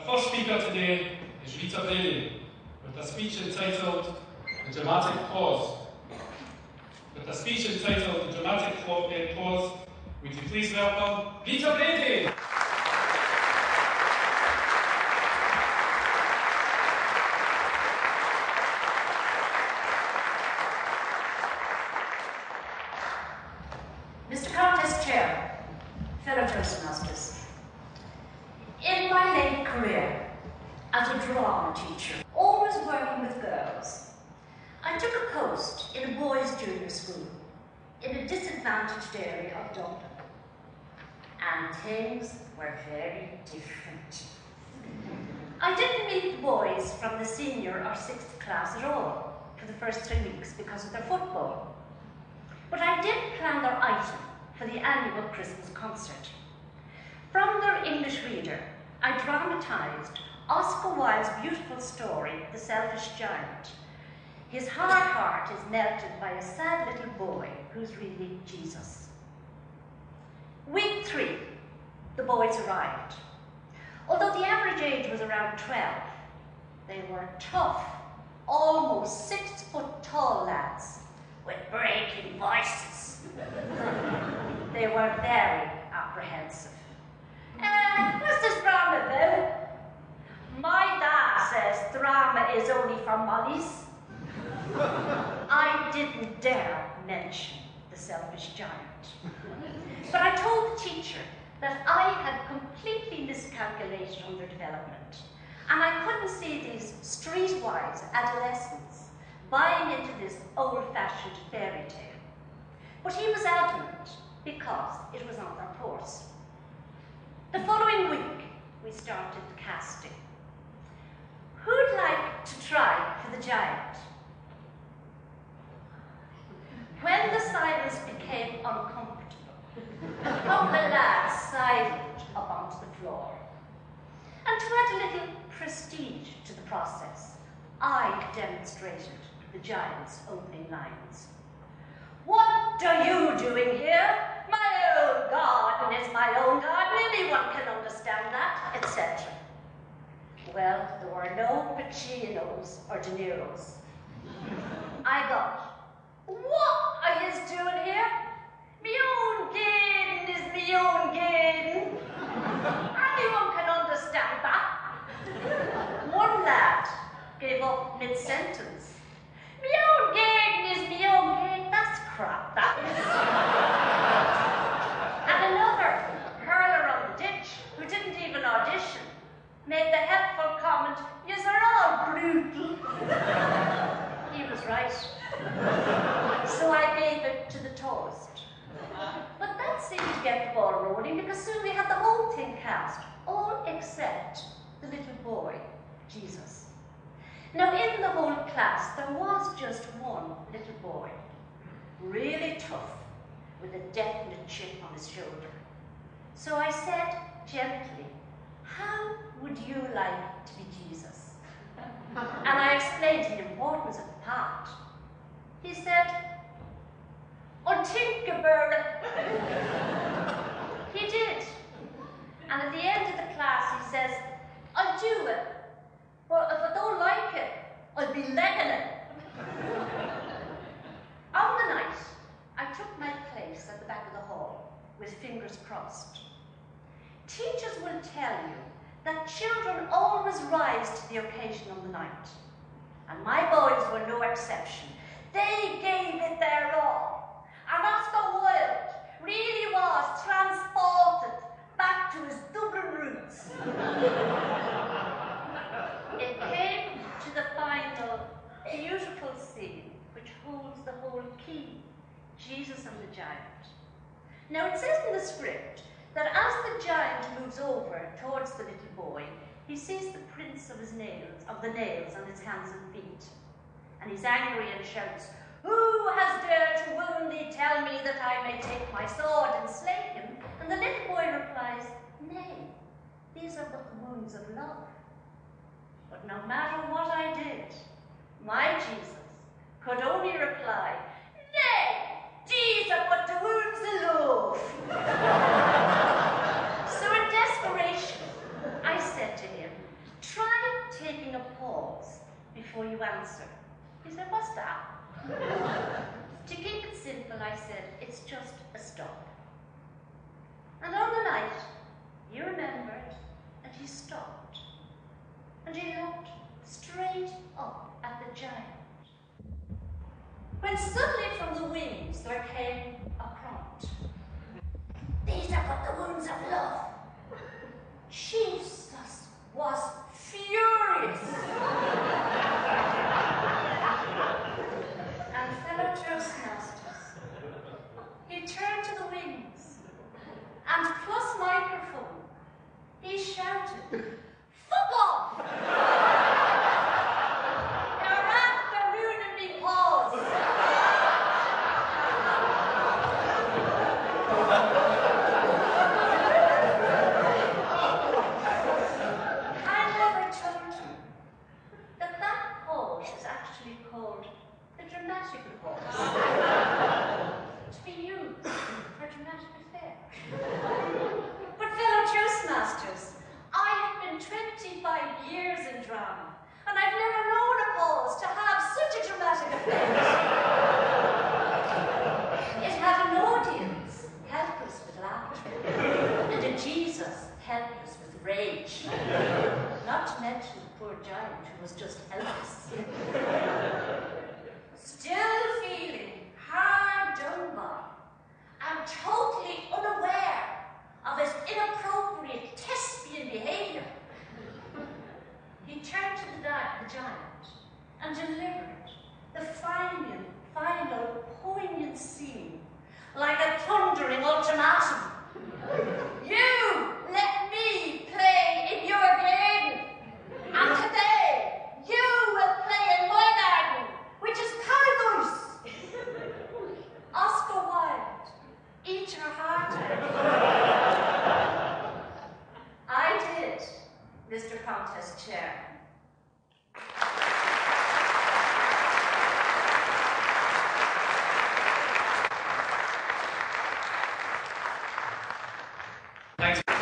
first speaker today is Rita Brady, with a speech entitled The Dramatic Pause. With a speech entitled The Dramatic Pause, would you please welcome Rita Brady? Mr. Contest Chair, fellow ToastMasters, in my late career as a drama teacher, always working with girls, I took a post in a boys' junior school in a disadvantaged area of Dublin. And things were very different. I didn't meet the boys from the senior or 6th class at all for the first 3 weeks because of their football. But I did plan their item for the annual Christmas concert. From their English reader, I dramatised Oscar Wilde's beautiful story, The Selfish Giant. His hard heart is melted by a sad little boy who's really Jesus. Week 3, the boys arrived. Although the average age was around 12, they were tough, almost 6 foot tall lads with breaking voices. They were very apprehensive. What's this drama about? My dad says drama is only for mollies. I didn't dare mention The Selfish Giant. But I told the teacher that I had completely miscalculated on their development, and I couldn't see these streetwise adolescents buying into this old-fashioned fairy tale. But he was adamant because it was on their course. The following week, we started the casting. Who'd like to try for the giant? When the silence became uncomfortable, a couple of lads sidled up onto the floor. And to add a little prestige to the process, I demonstrated the giant's opening lines. What are you doing here? My own garden is my own garden. Anyone can understand that, etc. Well, there were no Pacinos or De Niros. I got, what are you doing here? Me own garden is me own garden. Anyone can understand that. One lad gave up mid-sentence. Me own garden is me own garden. That's crap, that is. And another, hurler on the ditch, who didn't even audition, made the helpful comment, "Yous are all brutal." He was right. So I gave it to the toast. But that seemed to get the ball rolling because soon we had the whole thing cast, all except the little boy, Jesus. Now in the whole class there was just one little boy, really tough, with a definite chip on his shoulder. So I said gently, "How would you like to be Jesus?" And I explained the importance of the part. He said, "Untinkerberg." He did. And at the end of the class he says, "I'll do it, but if I don't like it, I'll be legging it." On the night, I took my place at the back of the hall with fingers crossed. Teachers will tell you that children always rise to the occasion on the night. And my boys were no exception. They gave it their all. And Oscar Wilde really was transported back to his Dublin roots. It came to the final beautiful scene which holds the whole key, Jesus and the giant. Now it says in the script that as the giant moves over towards the little boy, he sees the prints of the nails on his hands and feet. And he's angry and shouts, "Who has dared to wound thee? Tell me that I may take my sword and slay him." And the little boy replies, "Nay, these are but the wounds of love." But no matter what I did, my Jesus could only reply, "Nay, these are but the wounds of love." So in desperation, I said to him, pause before you answer. He said, what's that? To keep it simple, I said, it's just a stop. And on the night, he remembered, and he stopped. And he looked straight up at the giant. When suddenly from the wings there came a prompt. These are but the wounds of love. Jesus was furious. And fellow Toastmasters, he turned to the wings, and plus microphone, he shouted, "Fuck off! You're after ruining me pause." I never told you that that pause is actually called the dramatic pause, to be used for dramatic effect. But fellow Toastmasters, I have been 25 years in drama, and I've never known a pause to have such a dramatic effect. It had an audience helpless with laughter, and a Jesus helpless with rage. Not to mention the poor giant who was just helpless. Still feeling hard done by, and totally unaware of his inappropriate thespian behavior, he turned to the giant and delivered the final poignant scene like a thundering ultimatum. You let me play in your garden, and today you will play in my garden, which is paradise. Oscar Wilde, eat your heart out. I did, Mr. Contest Chair. Thanks.